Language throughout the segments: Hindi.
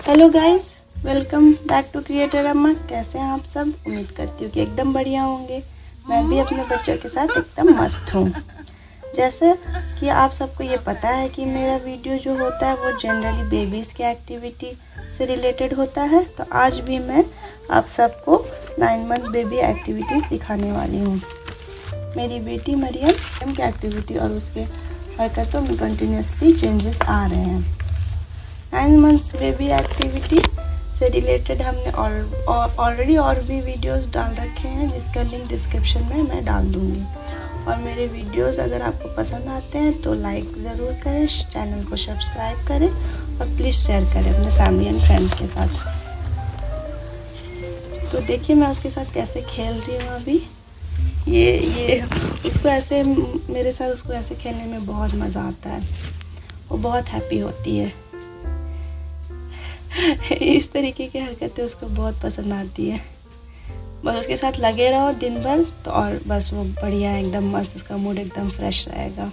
Hello guys, welcome back to creator Amma. कैसे हैं आप सब? उम्मीद करती हूँ कि एकदम बढ़िया होंगे। मैं भी अपने बच्चों के साथ एकदम मस्त हूँ। जैसे कि आप सबको ये पता है कि मेरा वीडियो जो होता है वो जनरली बेबीज़ की एक्टिविटी से रिलेटेड होता है। तो आज भी मैं आप सबको 9 मंथ बेबी एक्टिविटीज़ दिखाने वाली हूँ। मेरी बेटी मरियम की एक्टिविटी और उसके हरकतों में कंटिन्यूसली चेंजेस आ रहे हैं। 9 मंथ्स बेबी एक्टिविटी से रिलेटेड हमने ऑलरेडी और भी वीडियोस डाल रखे हैं, जिसका लिंक डिस्क्रिप्शन में मैं डाल दूँगी। और मेरे वीडियोस अगर आपको पसंद आते हैं तो लाइक ज़रूर करें, चैनल को सब्सक्राइब करें और प्लीज़ शेयर करें अपने फैमिली एंड फ्रेंड के साथ। तो देखिए मैं उसके साथ कैसे खेल रही हूँ अभी। ये उसको ऐसे मेरे साथ उसको ऐसे खेलने में बहुत मज़ा आता है। वो बहुत हैप्पी होती है। इस तरीके की हरकतें उसको बहुत पसंद आती है। बस उसके साथ लगे रहो दिन भर तो और बस वो बढ़िया है, एकदम मस्त, उसका मूड एकदम फ्रेश रहेगा।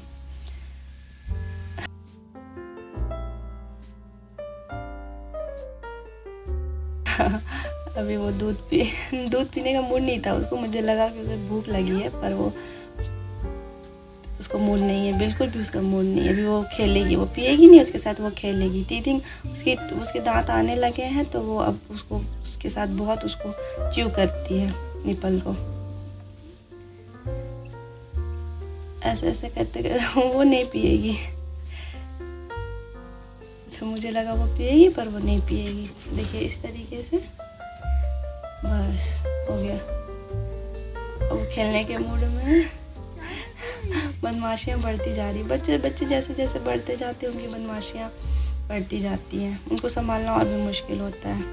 अभी वो दूध पीने का मूड नहीं था उसको। मुझे लगा कि उसे भूख लगी है, पर वो उसको मूड नहीं है, बिल्कुल भी उसका मूड नहीं है। अभी वो खेलेगी, वो पिएगी नहीं, उसके साथ वो खेलेगी। टीथिंग उसके दांत आने लगे हैं तो वो अब उसके साथ बहुत उसको च्यू करती है निपल को। ऐसे ऐसे करते करते वो नहीं पिएगी। तो मुझे लगा वो पिएगी, पर वो नहीं पिएगी। देखिए इस तरीके से बस हो गया। अब वो खेलने के मूड में बदमाशियाँ बढ़ती जा रही। बच्चे जैसे जैसे बढ़ते जाते हैं उनकी बदमाशियाँ बढ़ती जाती हैं। उनको संभालना और भी मुश्किल होता है।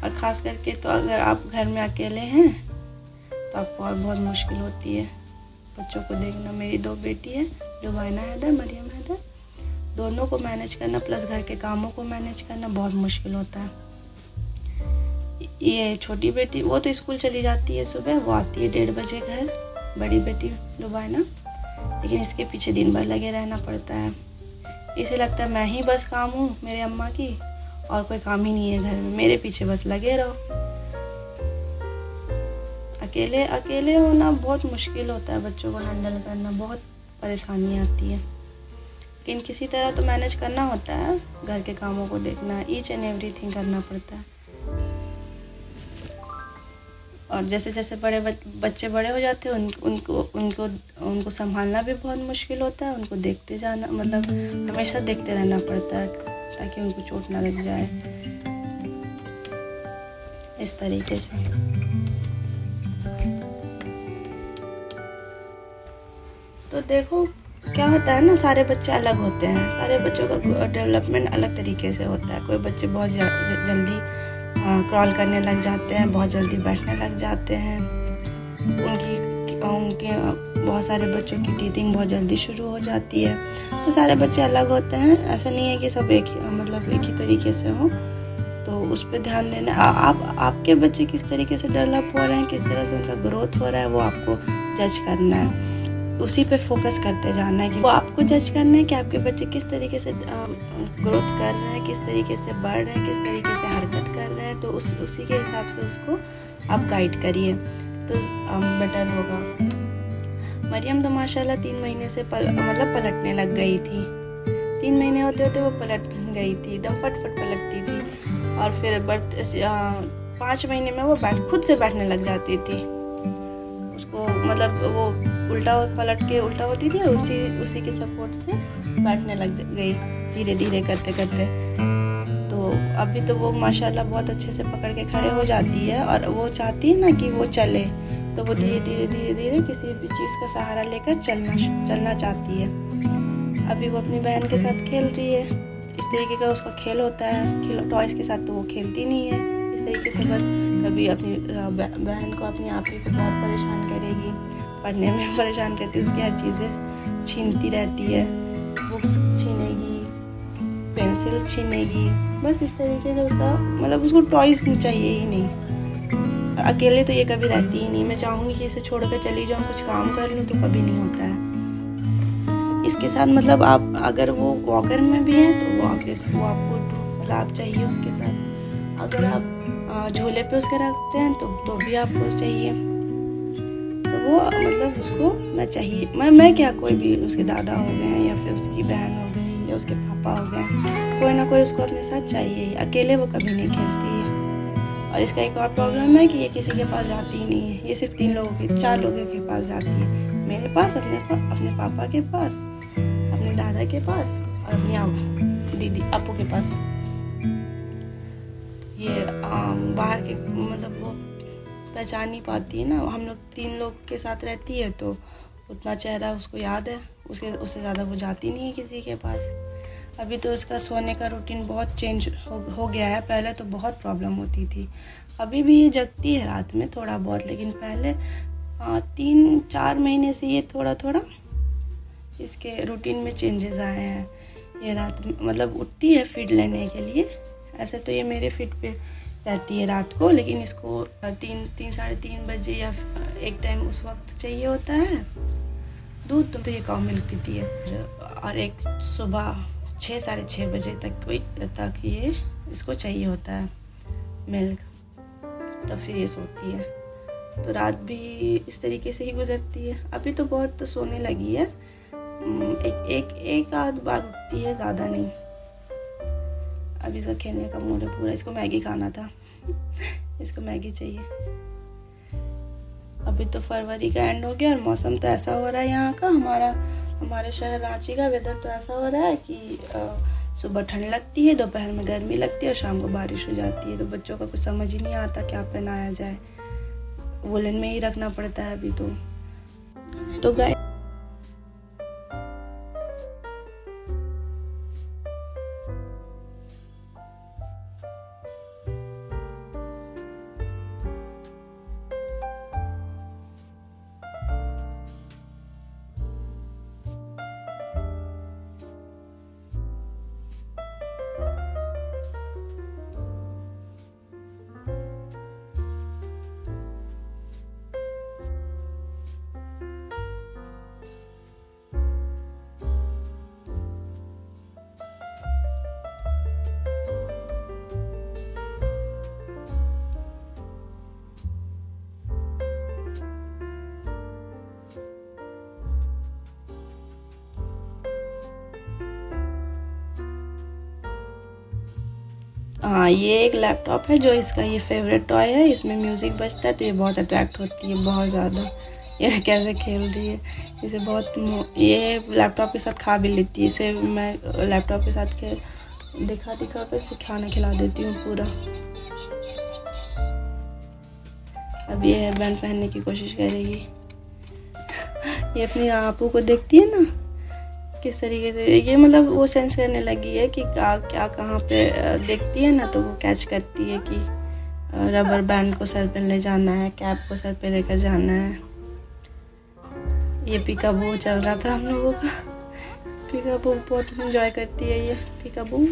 और ख़ास करके तो अगर आप घर में अकेले हैं तो आपको और बहुत मुश्किल होती है बच्चों को देखना। मेरी 2 बेटी है, लुबाना हैदर, मरियम हैदर। दोनों को मैनेज करना प्लस घर के कामों को मैनेज करना बहुत मुश्किल होता है। ये छोटी बेटी वो तो स्कूल चली जाती है सुबह, वो आती है 1:30 बजे घर, बड़ी बेटी लुबाना। लेकिन इसके पीछे दिन भर लगे रहना पड़ता है। इसे लगता है मैं ही बस काम हूँ मेरे अम्मा की, और कोई काम ही नहीं है घर में, मेरे पीछे बस लगे रहो। अकेले होना बहुत मुश्किल होता है, बच्चों को हैंडल करना बहुत परेशानी आती है। लेकिन किसी तरह तो मैनेज करना होता है। घर के कामों को देखना, ईच एंड एवरीथिंग करना पड़ता है। और जैसे जैसे बच्चे बड़े हो जाते हैं उनको संभालना भी बहुत मुश्किल होता है। उनको देखते जाना, मतलब हमेशा देखते रहना पड़ता है ताकि उनको चोट ना लग जाए। इस तरीके से तो देखो क्या होता है ना, सारे बच्चे अलग होते हैं। सारे बच्चों का डेवलपमेंट अलग तरीके से होता है। कोई बच्चे बहुत जल्दी क्रॉल करने लग जाते हैं, बहुत जल्दी बैठने लग जाते हैं। उनके बहुत सारे बच्चों की टीथिंग बहुत जल्दी शुरू हो जाती है। तो सारे बच्चे अलग होते हैं। ऐसा नहीं है कि सब एक ही तरीके से हो। तो उस पर ध्यान देना। आपके बच्चे किस तरीके से डेवलप हो रहे हैं, किस तरह से उनका ग्रोथ हो रहा है, वो आपको जज करना है। उसी पे फोकस करते जाना है कि वो आपको जज करना है कि आपके बच्चे किस तरीके से ग्रोथ कर रहे हैं, किस तरीके से बढ़ रहे हैं, किस तरीके से हरकत कर रहे हैं। तो उसी के हिसाब से उसको आप गाइड करिए तो बेटर होगा। मरियम तो माशाल्लाह 3 महीने से पलटने लग गई थी। 3 महीने होते होते वो पलट गई थी, एकदम फटफट पलटती थी। और फिर 5 महीने में वो खुद से बैठने लग जाती थी। उसको वो पलट के उल्टा होती थी और उसी के सपोर्ट से बैठने लग गई धीरे धीरे करते करते। तो अभी तो वो माशाल्लाह बहुत अच्छे से पकड़ के खड़े हो जाती है। और वो चाहती है ना कि वो चले, तो वो धीरे धीरे किसी भी चीज़ का सहारा लेकर चलना चाहती है। अभी वो अपनी बहन के साथ खेल रही है। इस तरीके का उसका खेल होता है। टॉयज़ के साथ तो वो खेलती नहीं है। इस तरीके से बस कभी अपनी बहन को, अपनी आपी को बहुत परेशान करेगी, पढ़ने में परेशान करती है, उसकी हर चीज़ें छीनती रहती है। बुक्स छीनेगी, पेंसिल छीनेगी, बस इस तरीके से उसको टॉयज़ चाहिए ही नहीं। और अकेले तो ये कभी रहती ही नहीं। मैं चाहूँगी कि इसे छोड़कर चली जाऊँ, कुछ काम कर लूँ, तो कभी नहीं होता है। इसके साथ आप अगर वो वॉकर में भी हैं तो वो आपको तालाब चाहिए उसके साथ। अगर आप झूले पे उसके रखते हैं तो भी आपको चाहिए। तो वो मतलब उसको मैं चाहिए, मैं क्या, कोई भी उसके दादा हो गए या फिर उसकी बहन हो गई या उसके पापा हो गए, कोई ना कोई उसको अपने साथ चाहिए ही। अकेले वो कभी नहीं खेलती है। और इसका एक और प्रॉब्लम है कि ये किसी के पास जाती ही नहीं है। ये सिर्फ 4 लोगों के पास जाती है, मेरे पास, अपने पापा के पास, अपने दादा के पास और अपनी दीदी अपू के पास। ये बाहर के मतलब वो पहचान नहीं पाती है ना। हम लोग 3 लोग के साथ रहती है तो उतना चेहरा उसको याद है, उससे ज़्यादा वो जाती नहीं है किसी के पास। अभी तो उसका सोने का रूटीन बहुत चेंज हो गया है। पहले तो बहुत प्रॉब्लम होती थी। अभी भी ये जगती है रात में थोड़ा बहुत, लेकिन पहले 3-4 महीने से ये थोड़ा थोड़ा इसके रूटीन में चेंजेस आए हैं। ये रात में मतलब उठती है फीड लेने के लिए। ऐसे तो ये मेरे फीड पे रहती है रात को, लेकिन इसको 3-3:30 बजे या एक टाइम उस वक्त चाहिए होता है दूध, तो ये काउ मिल्क पीती है। और एक सुबह 6-6:30 बजे तक ये इसको चाहिए होता है मिल्क, तब फिर ये सोती है। तो रात भी इस तरीके से ही गुजरती है। अभी तो बहुत सोने लगी है, एक आध बार उठती है, ज़्यादा नहीं। अभी इसका खेलने का मूड है पूरा। इसको मैगी खाना था इसको मैगी चाहिए। अभी तो फरवरी का एंड हो गया और मौसम तो ऐसा हो रहा है यहाँ का, हमारे शहर रांची का वेदर तो ऐसा हो रहा है कि सुबह ठंड लगती है, दोपहर में गर्मी लगती है और शाम को बारिश हो जाती है। तो बच्चों का कुछ समझ ही नहीं आता क्या पहनाया जाए। वुलन में ही रखना पड़ता है अभी तो गाय हाँ, ये एक लैपटॉप है जो इसका ये फेवरेट टॉय है। इसमें म्यूज़िक बजता है तो ये बहुत अट्रैक्ट होती है, बहुत ज़्यादा। ये कैसे खेल रही है, इसे बहुत, ये लैपटॉप के साथ खा भी लेती है। इसे मैं लैपटॉप के साथ दिखा कर इसे खाना खिला देती हूँ पूरा। अब ये हेयर बैंड पहनने की कोशिश करेगी। ये अपनी आपू को देखती है ना किस तरीके से, ये मतलब वो सेंस करने लगी है कि क्या कहाँ पे देखती है ना, तो वो कैच करती है कि रबर बैंड को सर पे ले जाना है, कैप को सर पे लेकर जाना है। ये पीकाबू चल रहा था हम लोगों का। पीकाबू बहुत एंजॉय करती है ये पीकाबू।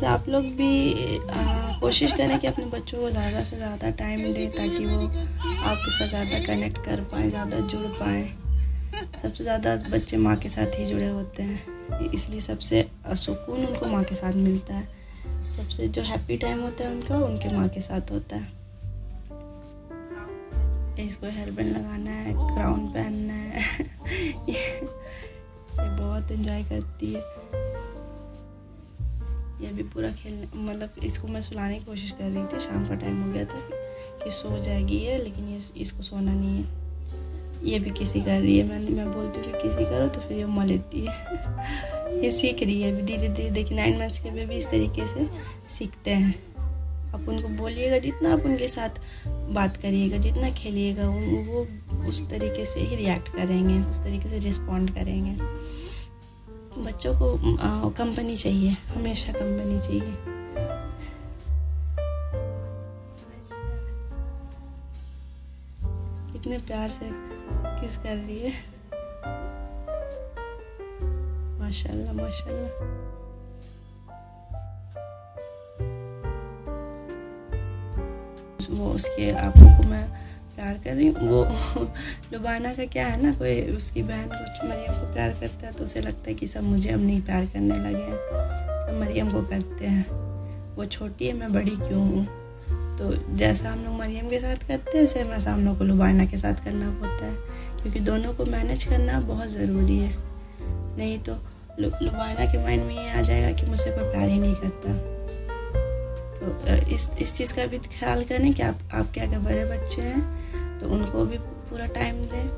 आप लोग भी कोशिश करें कि अपने बच्चों को ज़्यादा से ज़्यादा टाइम दें ताकि वो आपके साथ ज़्यादा कनेक्ट कर पाएँ, ज़्यादा जुड़ पाएँ। सबसे ज़्यादा बच्चे माँ के साथ ही जुड़े होते हैं, इसलिए सबसे सुकून उनको माँ के साथ मिलता है। सबसे जो हैप्पी टाइम होता है उनका, उनके माँ के साथ होता है। इसको हेयर बैंड लगाना है, क्राउन पहनना है ये बहुत एंजॉय करती है। ये भी पूरा खेलने, मतलब इसको मैं सुलाने की कोशिश कर रही थी। शाम का टाइम हो गया था कि सो जाएगी ये, लेकिन ये इसको सोना नहीं है। ये भी किसी कर रही है। मैं बोलती हूँ कि किसी करो तो फिर ये उम्मा लेती है। ये सीख रही है अभी धीरे धीरे। देखिए 9 मंथ्स के बेबी इस तरीके से सीखते हैं। आप उनको बोलिएगा, जितना आप उनके साथ बात करिएगा, जितना खेलिएगा, वो उस तरीके से ही रिएक्ट करेंगे, उस तरीके से रिस्पॉन्ड करेंगे। बच्चों को कंपनी चाहिए, हमेशा कंपनी चाहिए। कितने प्यार से किस कर रही है, माशाल्लाह माशाल्लाह। वो उसके आंखों को मैं प्यार कर रही हूँ। वो लुबाना का क्या है ना, कोई उसकी बहन कुछ मरियम को प्यार करता है तो उसे लगता है कि सब मुझे अब नहीं प्यार करने लगे हैं, सब मरियम को करते हैं, वो छोटी है मैं बड़ी क्यों हूँ। तो जैसा हम लोग मरियम के साथ करते हैं सेम वैसा हम लोग को लुबाना के साथ करना होता है, क्योंकि दोनों को मैनेज करना बहुत ज़रूरी है। नहीं तो लुबाना के माइंड में ये आ जाएगा कि मुझसे कोई प्यार ही नहीं करता। तो इस चीज़ का भी ख्याल करें कि आपके अगर बड़े बच्चे हैं तो उनको भी पूरा टाइम दें।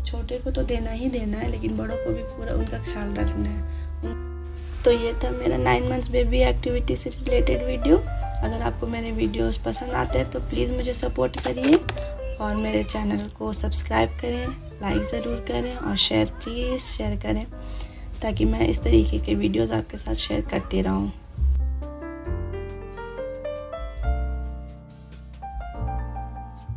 छोटे को तो देना ही देना है, लेकिन बड़ों को भी पूरा उनका ख्याल रखना है। तो ये था मेरा 9 मंथ्स बेबी एक्टिविटी से रिलेटेड वीडियो। अगर आपको मेरे वीडियोस पसंद आते हैं तो प्लीज़ मुझे सपोर्ट करिए और मेरे चैनल को सब्सक्राइब करें, लाइक ज़रूर करें और प्लीज़ शेयर करें, ताकि मैं इस तरीके के वीडियोस आपके साथ शेयर करती रहूँ।